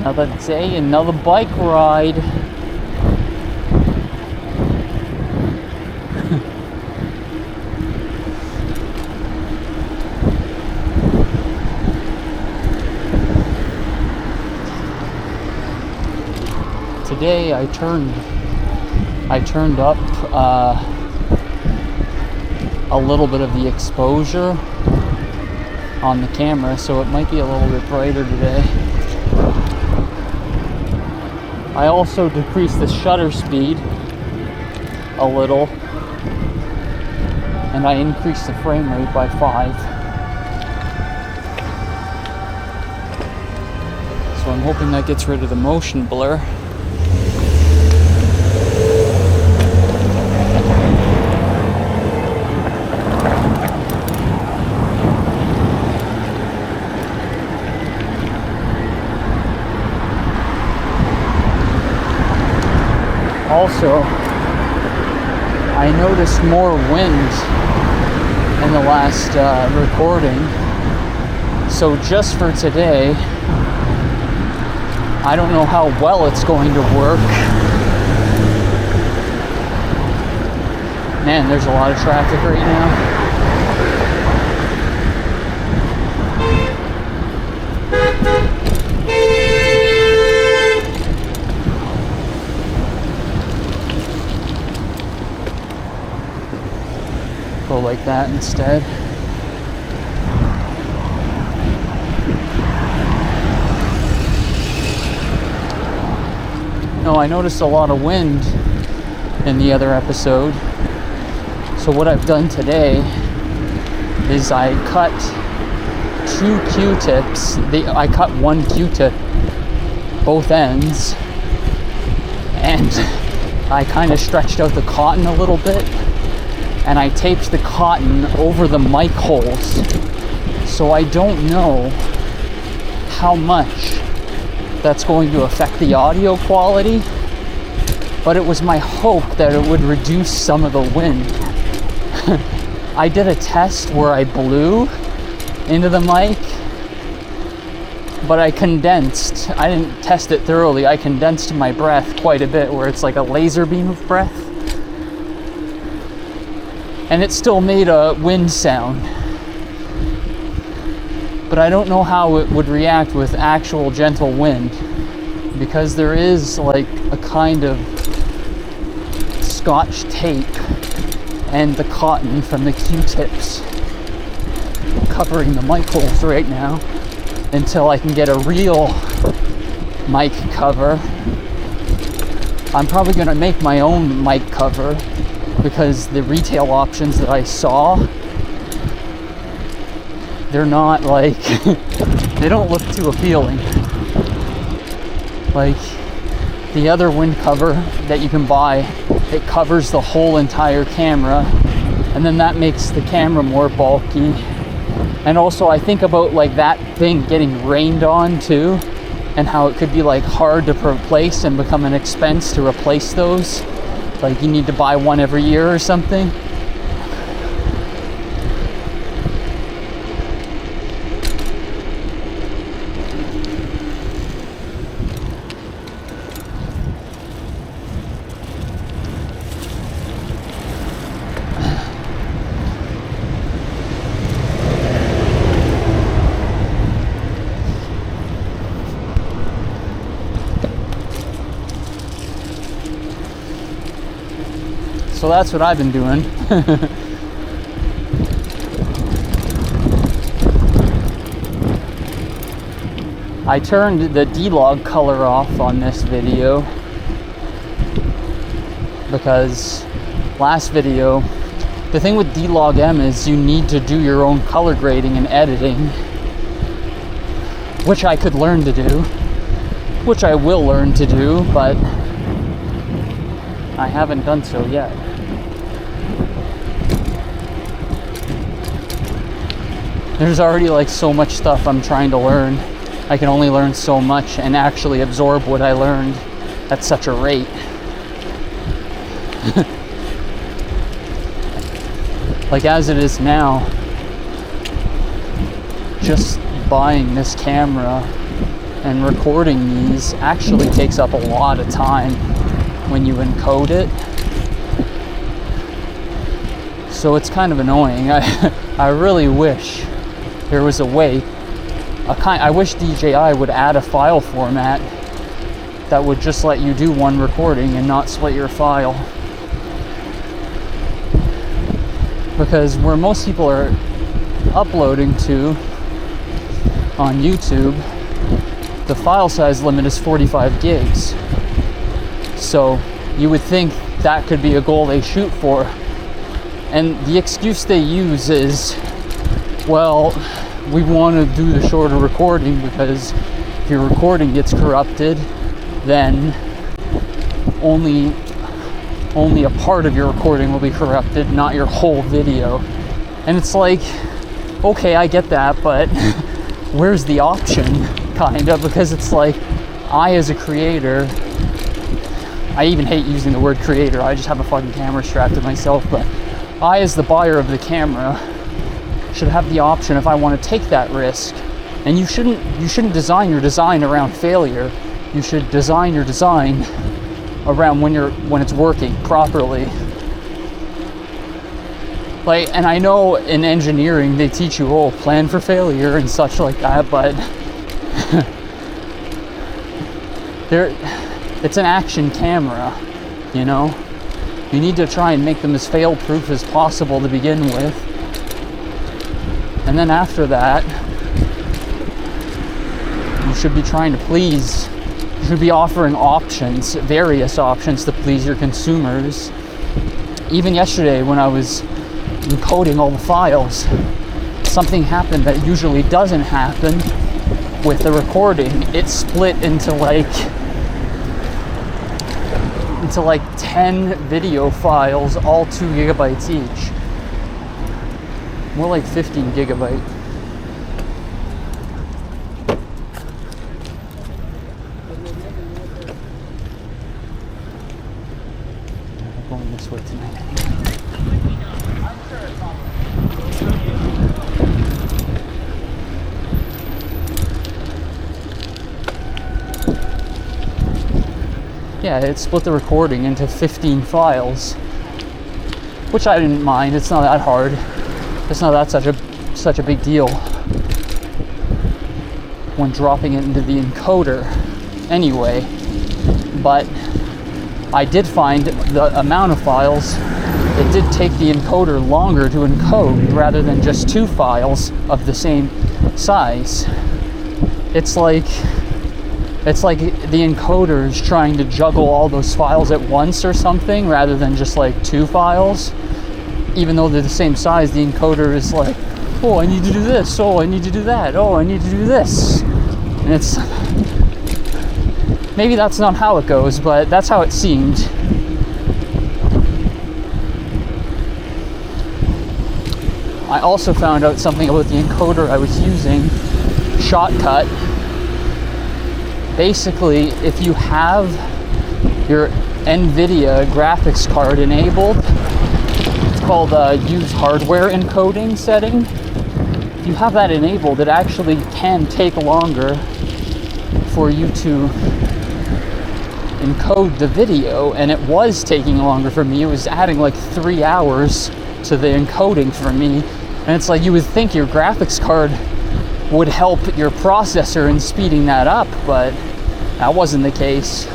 Another day, another bike ride. Today I turned up a little bit of the exposure on the camera, so it might be a little bit brighter today. I also decreased the shutter speed a little, and I increased the frame rate by 5. So I'm hoping that gets rid of the motion blur. Also, I noticed more wind in the last recording, so just for today, I don't know how well it's going to work. Man, there's a lot of traffic right now. Go like that instead. No, I noticed a lot of wind in the other episode. So what I've done today is I cut 2 Q-tips. I cut 1 Q-tip, both ends, and I kind of stretched out the cotton a little bit, and I taped the cotton over the mic holes. So I don't know how much that's going to affect the audio quality, but it was my hope that it would reduce some of the wind. I did a test where I blew into the mic, but I condensed. I didn't test it thoroughly. I condensed my breath quite a bit, where it's like a laser beam of breath. And it still made a wind sound. But I don't know how it would react with actual gentle wind, because there is like a kind of scotch tape and the cotton from the Q-tips covering the mic holes right now until I can get a real mic cover. I'm probably going to make my own mic cover, because the retail options that I saw, they're not like, they don't look too appealing. Like the other wind cover that you can buy, it covers the whole entire camera, and then that makes the camera more bulky. And also I think about like that thing getting rained on too, and how it could be like hard to replace and become an expense to replace those. Like you need to buy one every year or something. So that's what I've been doing. I turned the D-Log color off on this video because last video, the thing with D-Log M is you need to do your own color grading and editing, which I could learn to do, which I will learn to do, but I haven't done so yet. There's already like so much stuff I'm trying to learn. I can only learn so much and actually absorb what I learned at such a rate. Like as it is now, just buying this camera And recording these actually takes up a lot of time when you encode it. So it's kind of annoying. I really wish there was a way. I wish DJI would add a file format that would just let you do one recording and not split your file. Because where most people are uploading to on YouTube, the file size limit is 45 gigs. So you would think that could be a goal they shoot for. And the excuse they use is, well, we want to do the shorter recording because if your recording gets corrupted, then only a part of your recording will be corrupted, not your whole video. And it's like, okay, I get that, but where's the option, kind of? Because it's like, I as a creator, I even hate using the word creator, I just have a fucking camera strapped to myself, but I as the buyer of the camera should have the option if I want to take that risk. And you shouldn't design your design around failure. You should design your design around when it's working properly. Like, and I know in engineering they teach you, oh, plan for failure and such like that, but it's an action camera, you know? You need to try and make them as fail-proof as possible to begin with. And then after that, you should be trying to please. You should be offering options, various options to please your consumers. Even yesterday when I was encoding all the files, something happened that usually doesn't happen with the recording. It split into like 10 video files, all 2 gigabytes each. More like 15 gigabyte. I'm going this way tonight. Yeah, it split the recording into 15 files, which I didn't mind. It's not that hard. It's not that such a big deal when dropping it into the encoder anyway. But I did find the amount of files, it did take the encoder longer to encode rather than just 2 files of the same size. It's like the encoder is trying to juggle all those files at once or something rather than just like 2 files. Even though they're the same size, the encoder is like, oh, I need to do this, oh, I need to do that, oh, I need to do this. And it's, maybe that's not how it goes, but that's how it seemed. I also found out something about the encoder I was using, Shotcut. Basically, if you have your NVIDIA graphics card enabled, it's called use hardware encoding setting. If you have that enabled, it actually can take longer for you to encode the video, and it was taking longer for me. It was adding like 3 hours to the encoding for me, and it's like you would think your graphics card would help your processor in speeding that up, but that wasn't the case.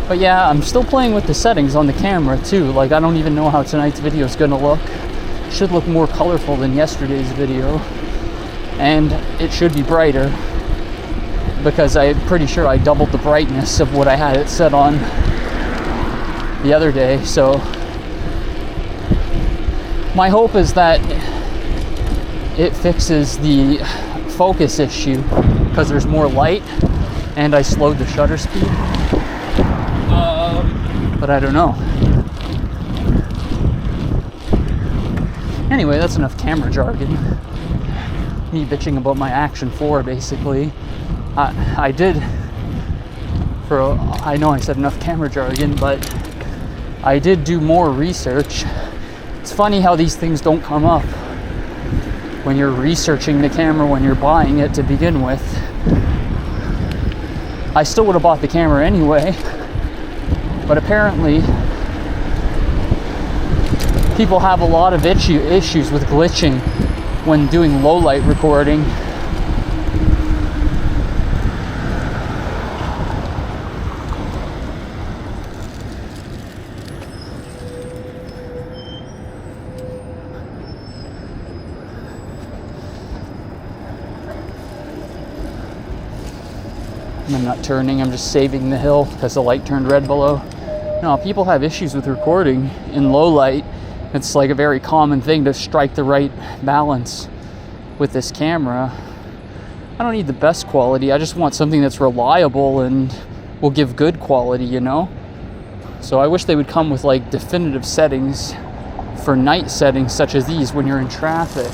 But yeah, I'm still playing with the settings on the camera too. Like, I don't even know how tonight's video is gonna look. It should look more colorful than yesterday's video, and it should be brighter because I'm pretty sure I doubled the brightness of what I had it set on the other day. So my hope is that it fixes the focus issue because there's more light, and I slowed the shutter speed. But I don't know. Anyway, that's enough camera jargon. Me bitching about my Action 4, basically. I know I said enough camera jargon, but I did do more research. It's funny how these things don't come up when you're researching the camera, when you're buying it to begin with. I still would have bought the camera anyway, but apparently people have a lot of issues with glitching when doing low light recording. I'm not turning, I'm just saving the hill because the light turned red below. No, people have issues with recording in low light. It's like a very common thing to strike the right balance with this camera. I don't need the best quality, I just want something that's reliable and will give good quality, you know? So I wish they would come with like definitive settings for night settings such as these when you're in traffic.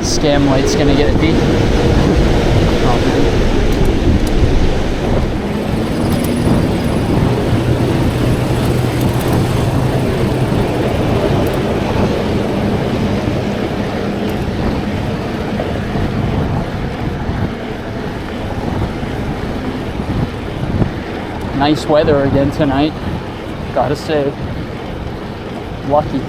Scam light's gonna get me. Oh, nice weather again tonight, gotta say. Lucky.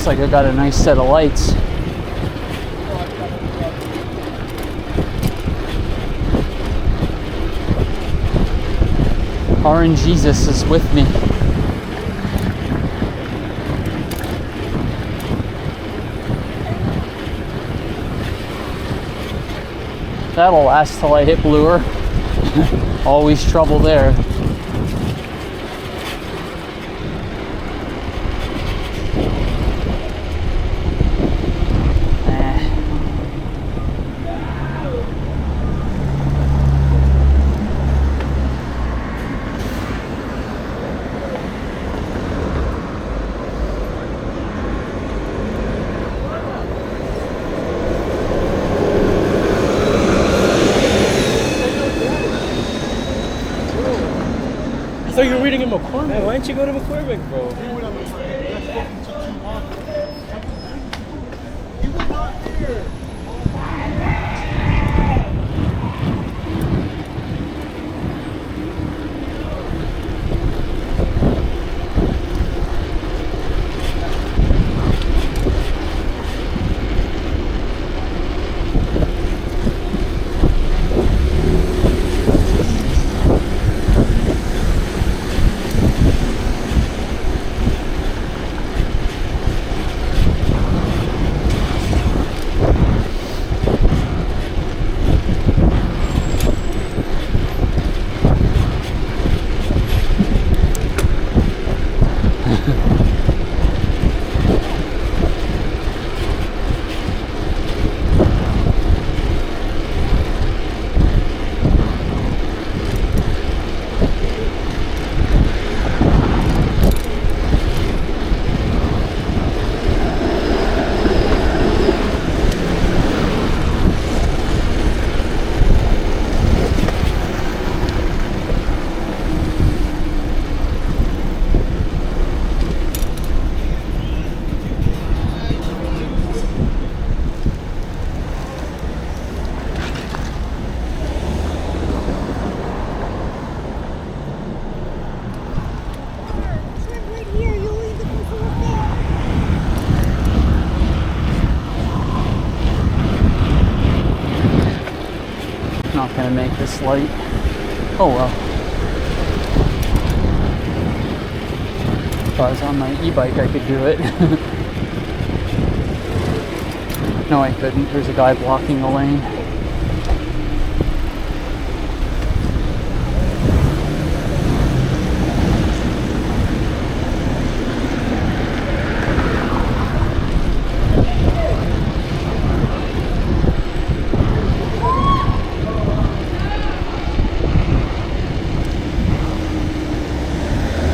Like I got a nice set of lights. Orange Jesus is with me. That'll last till I hit bluer. Always trouble there. I thought you were reading in McCormick. Man, why didn't you go to McCormick, bro? You were not here. Not gonna make this light. Oh well. If I was on my e-bike, I could do it. No, I couldn't. There's a guy blocking the lane.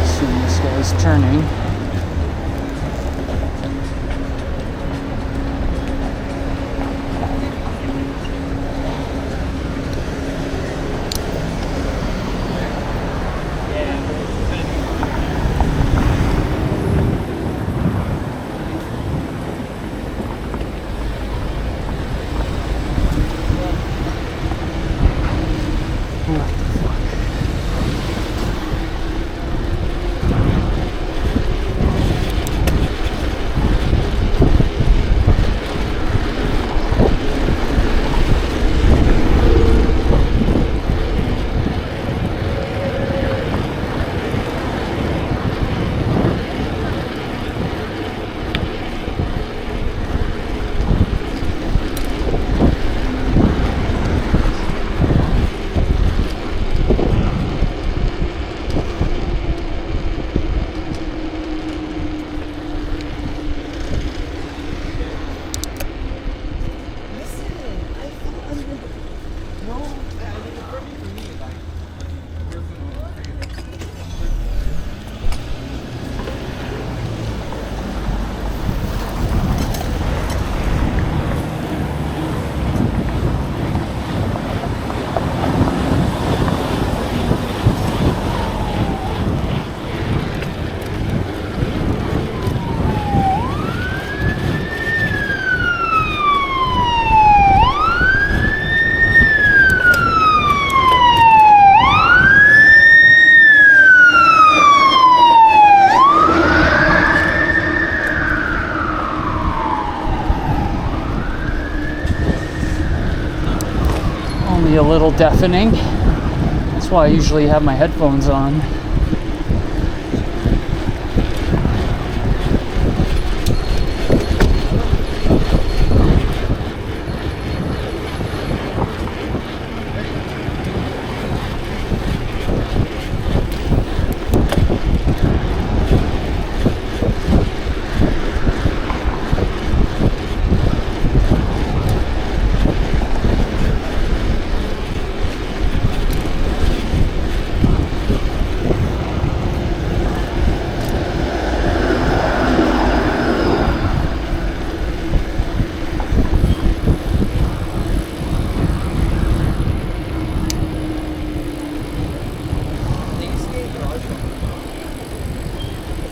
Assume this guy's turning. A little deafening. That's why I usually have my headphones on.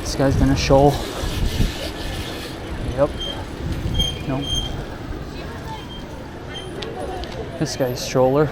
This guy's gonna shoal. Yep. Nope. This guy's shoaler.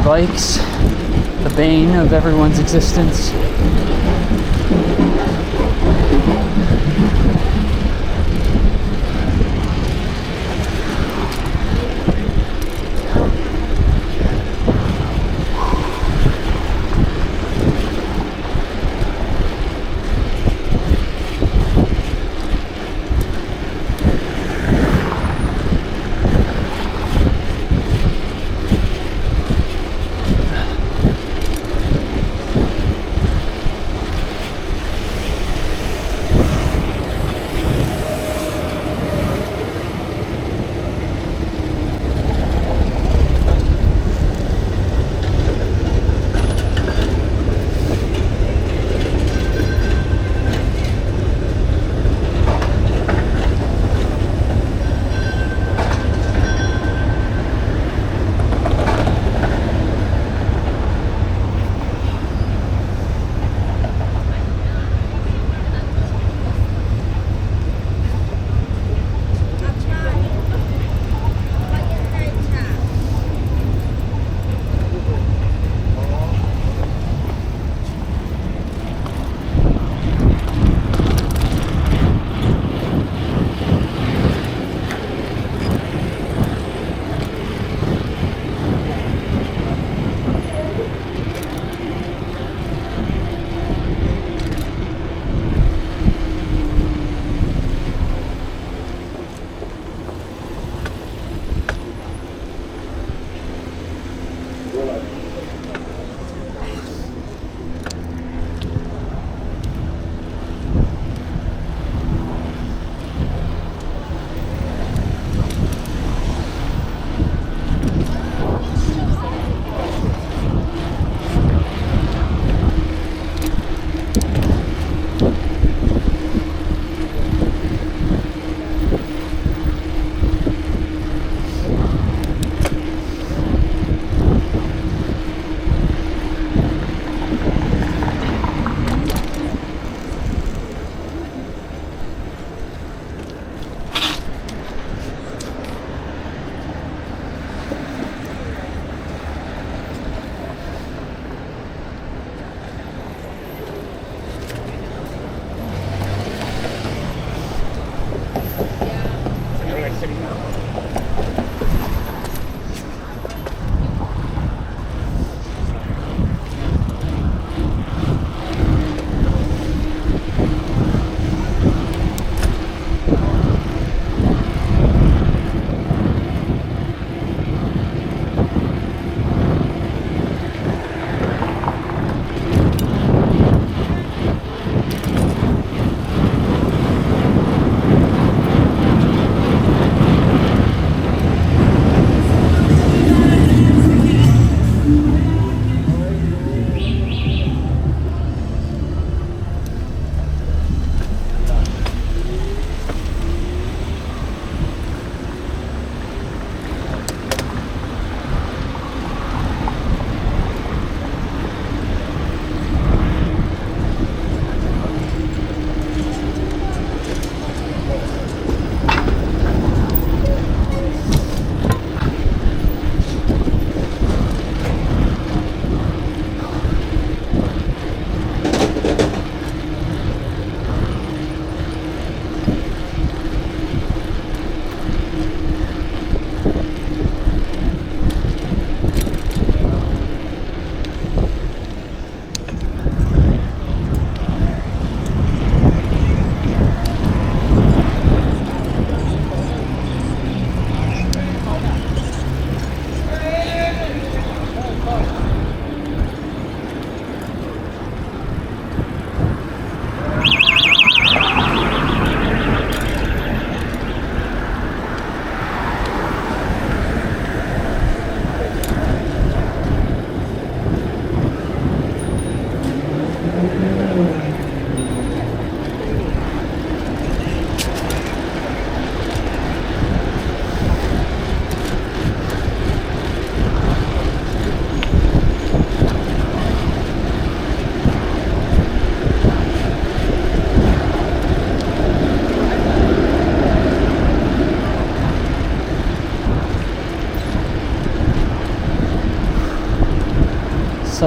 e-bikes, the bane of everyone's existence.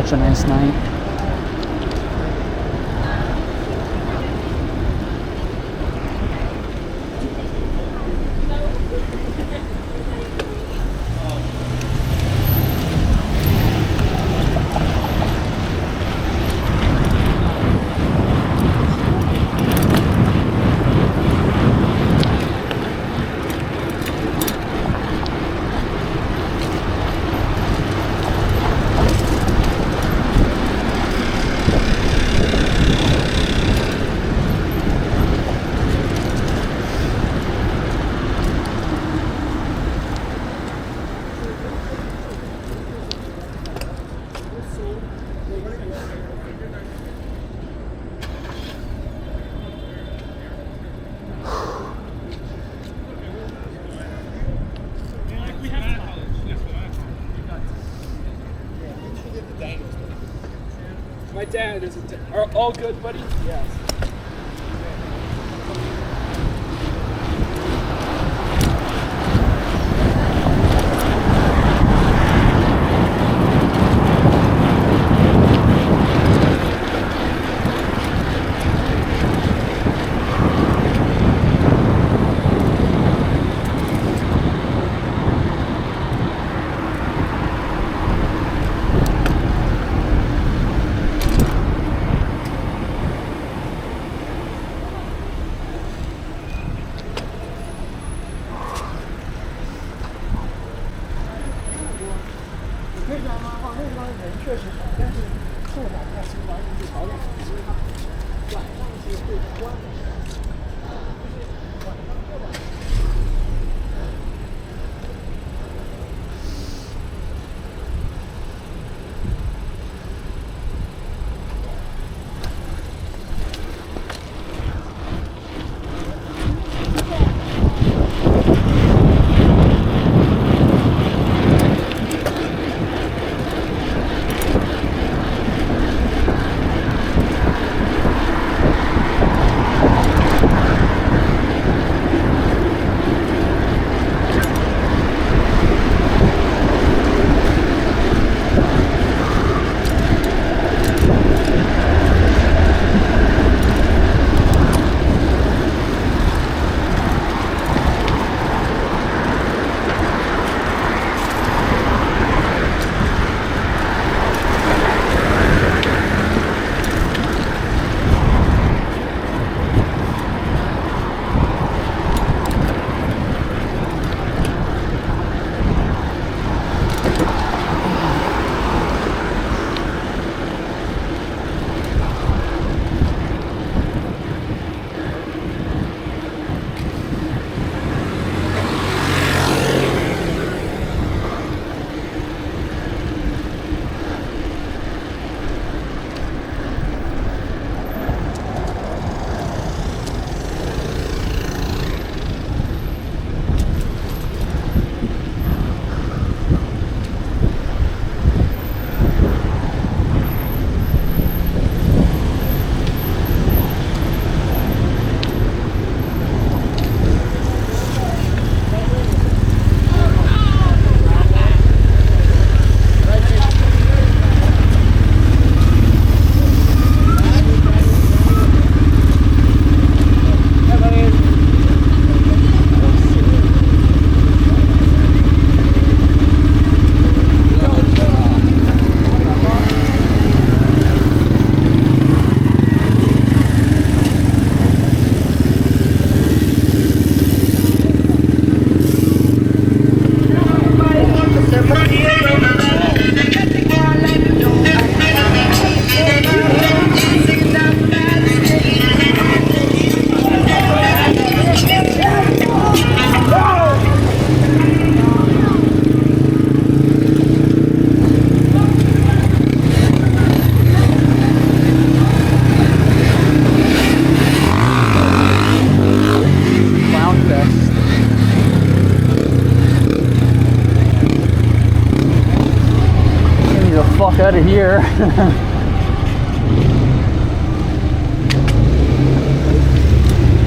such a nice night. My dad is are all good, buddy? Yes. out of here.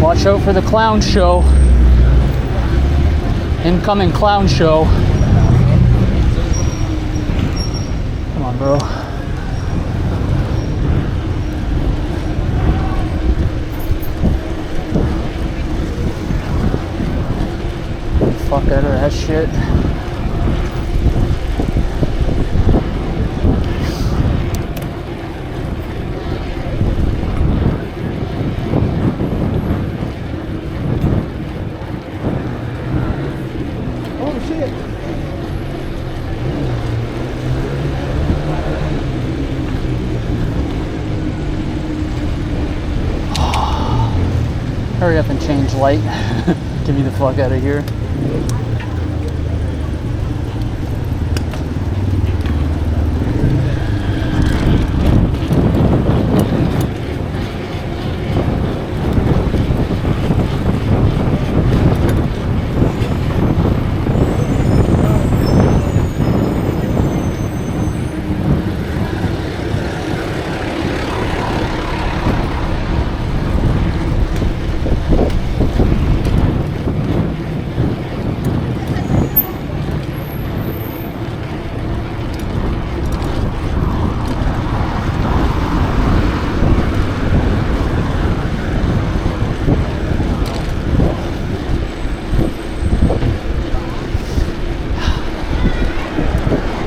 Watch out for the clown show. Incoming clown show. Come on, bro. fuck out of that shit. Oh shit. Hurry up and change light. Get me the fuck out of here.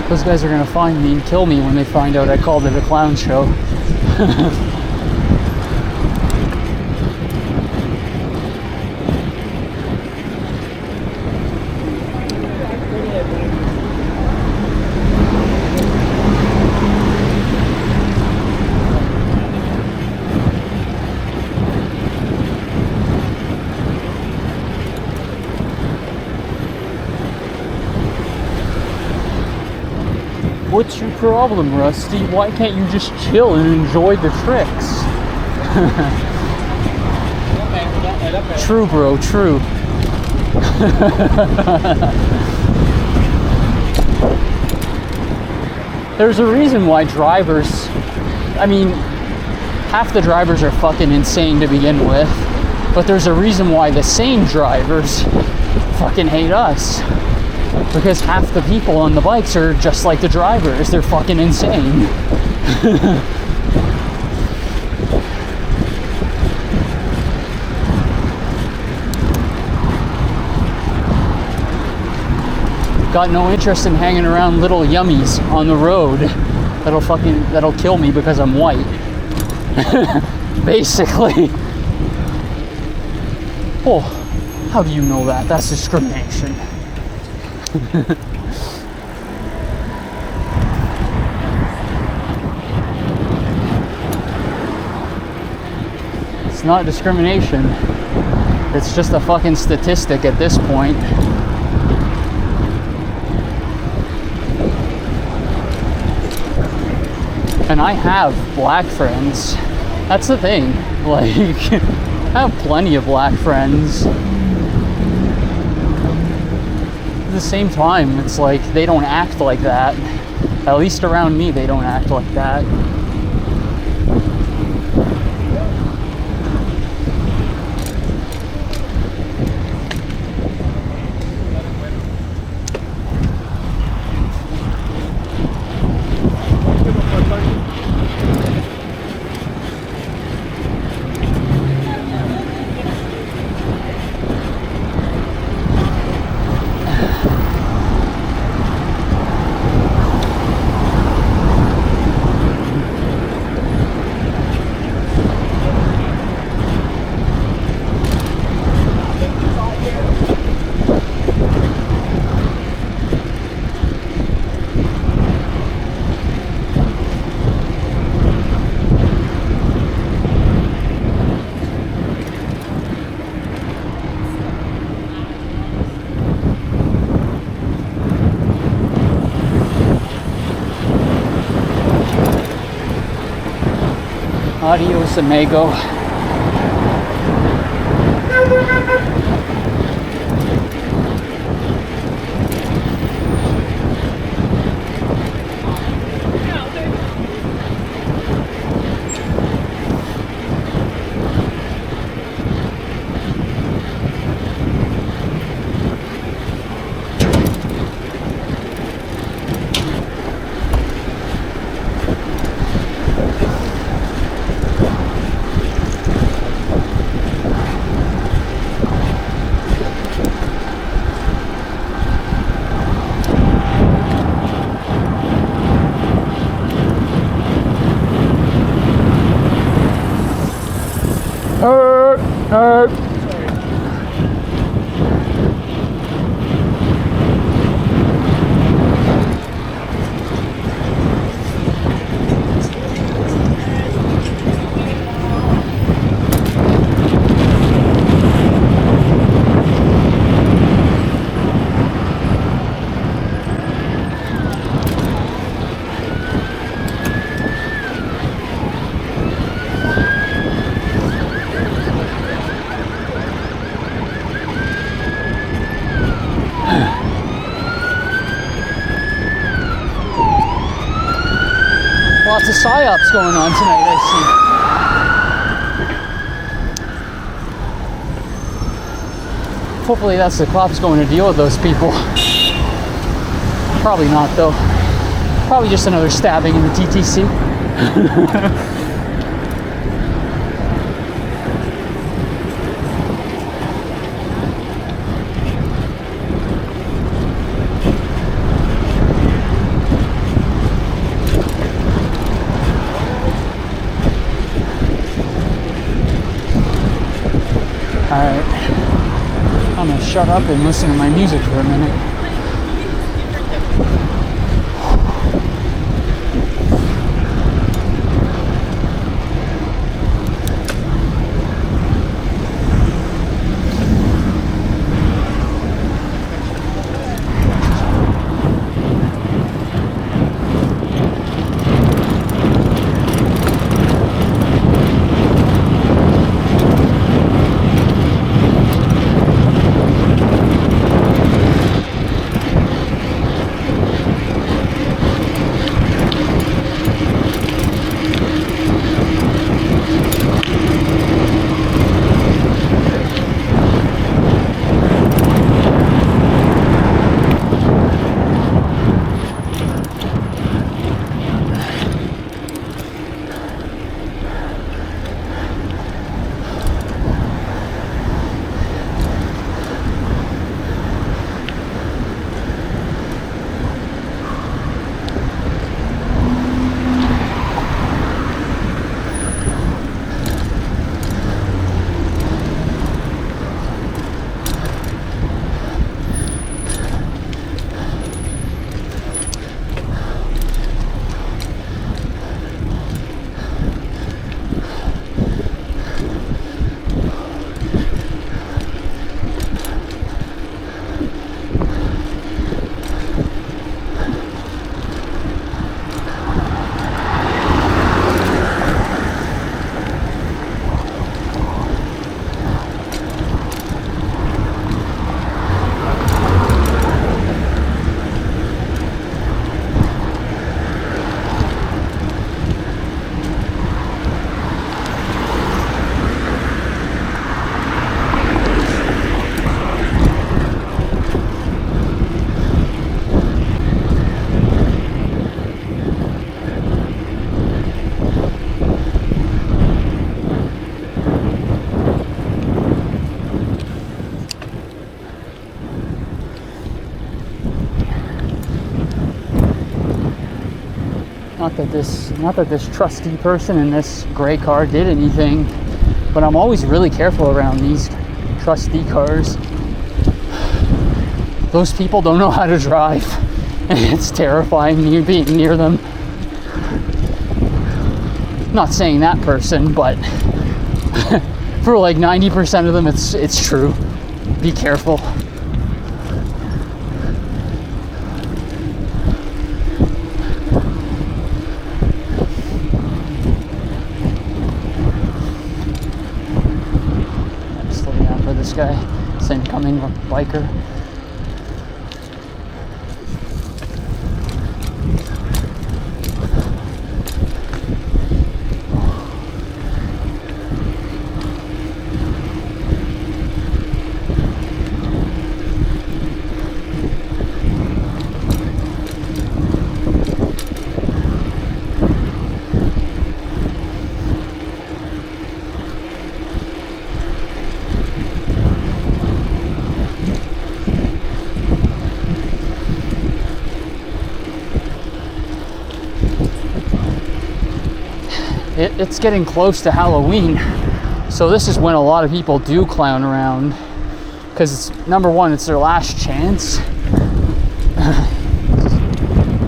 Those guys are gonna find me and kill me when they find out I called it a clown show. What's your problem, Rusty? Why can't you just chill and enjoy the tricks? True, bro, true. There's a reason why drivers, I mean, half the drivers are fucking insane to begin with, but there's a reason why the sane drivers fucking hate us. Because half the people on the bikes are just like the drivers. They're fucking insane. Got no interest in hanging around little yummies on the road that'll kill me because I'm white. Basically. Oh, how do you know that? That's discrimination. It's not discrimination. It's just a fucking statistic at this point. And I have black friends. That's the thing. Like, I have plenty of black friends. At the same time, it's like they don't act like that. At least around me, they don't act like that. Adios, amigo. lots of psyops going on tonight, I see. Hopefully that's the cops going to deal with those people. Probably not, though. Probably just another stabbing in the TTC. Alright, I'm gonna shut up and listen to my music for a minute. Not that this trusty person in this gray car did anything, but I'm always really careful around these trusty cars. Those people don't know how to drive, and it's terrifying me being near them. Not saying that person, but for like 90% of them, it's true. Be careful. This guy, this incoming biker. It's getting close to Halloween, so this is when a lot of people do clown around, because number one, it's their last chance.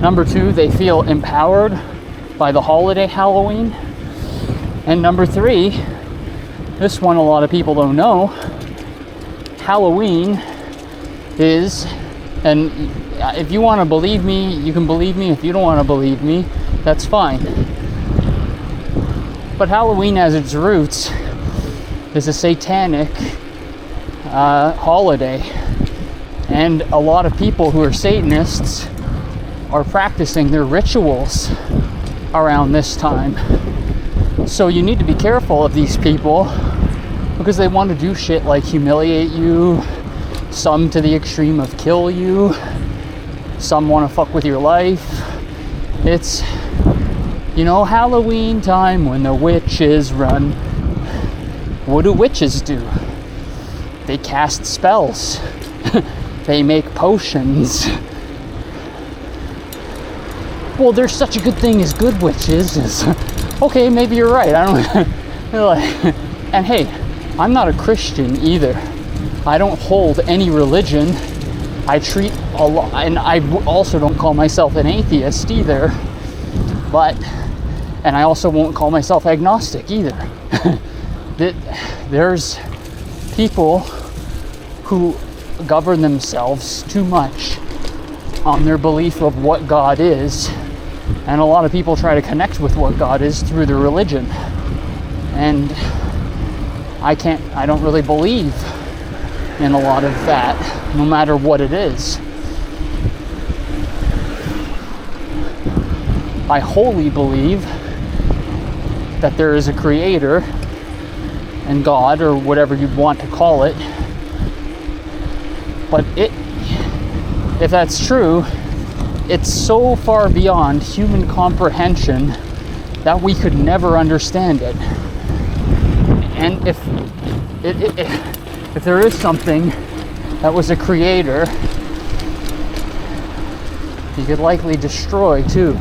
Number two, they feel empowered by the holiday Halloween. And number three, this one a lot of people don't know, Halloween is, and if you want to believe me, you can believe me. If you don't want to believe me, that's fine. But Halloween as its roots is a satanic holiday. And a lot of people who are Satanists are practicing their rituals around this time. So you need to be careful of these people because they want to do shit like humiliate you, some to the extreme of kill you, some want to fuck with your life. It's, you know, Halloween time when the witches run. What do witches do? They cast spells. They make potions. Well, there's such a good thing as good witches. Okay, maybe you're right. I don't. And hey, I'm not a Christian either. I don't hold any religion. I treat a lot, and I also don't call myself an atheist either. And I also won't call myself agnostic either. There's people who govern themselves too much on their belief of what God is, and a lot of people try to connect with what God is through their religion, and I don't really believe in a lot of that, no matter what it is. I wholly believe that there is a creator and God, or whatever you want to call it. But if that's true, it's so far beyond human comprehension that we could never understand it. And if there is something that was a creator, he could likely destroy too.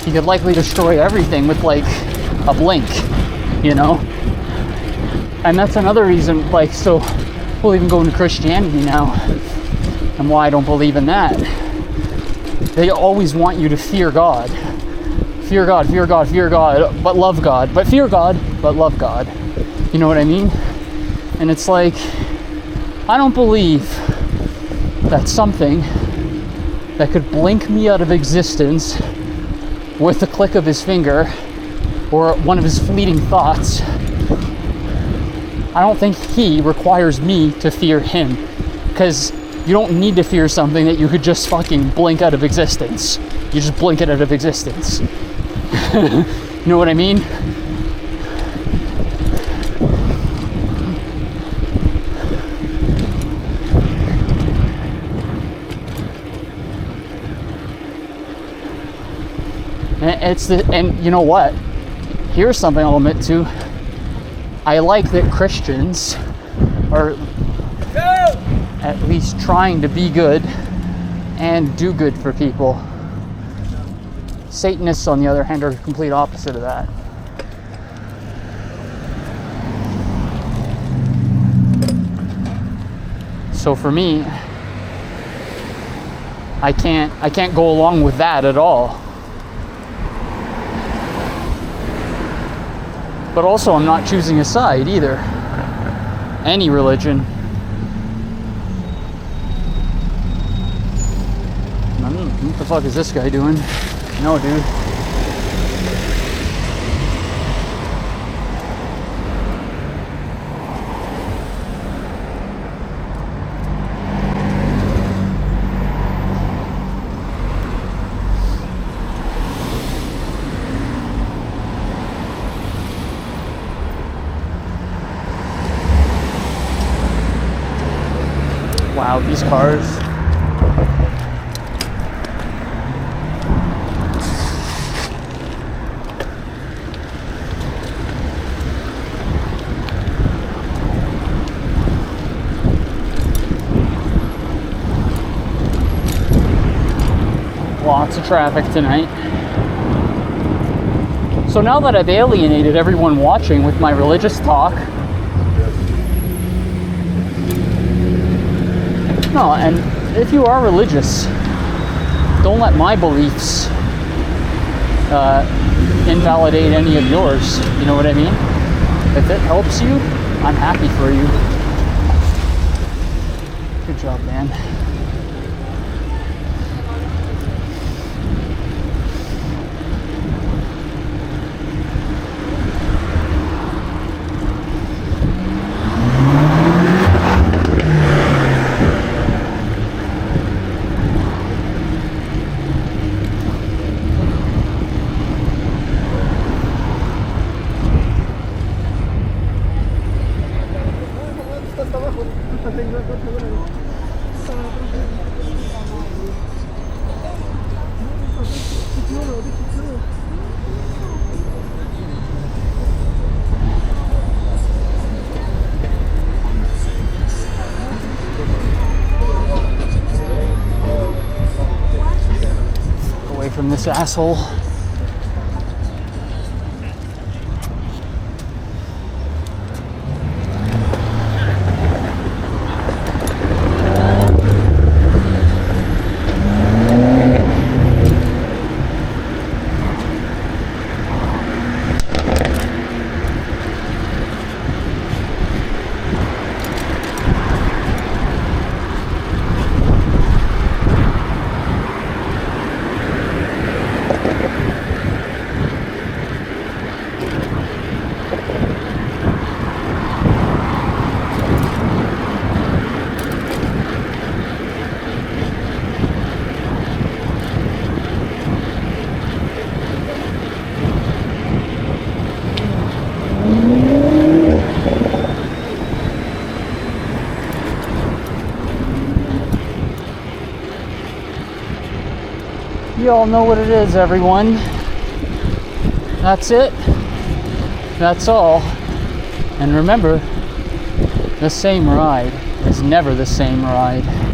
He could likely destroy everything with like a blink, you know? And that's another reason, like, so we'll even go into Christianity now, and why I don't believe in that. They always want you to fear God. Fear God, fear God, fear God, but love God. But fear God, but love God. You know what I mean? And it's like, I don't believe that something that could blink me out of existence with the click of his finger or one of his fleeting thoughts, I don't think he requires me to fear him, because you don't need to fear something that you could just fucking blink out of existence. You just blink it out of existence. You know what I mean? And you know what? Here's something I'll admit to. I like that Christians are at least trying to be good and do good for people. Satanists, on the other hand, are the complete opposite of that. So for me, I can't go along with that at all. But also, I'm not choosing a side either. Any religion. What the fuck is this guy doing? No, dude. Wow, these cars. Lots of traffic tonight. So now that I've alienated everyone watching with my religious talk, no, and if you are religious, don't let my beliefs invalidate any of yours. You know what I mean? If it helps you, I'm happy for you. Good job, man. Away from this asshole. You all know what it is, everyone. That's it. That's all. And remember, the same ride is never the same ride.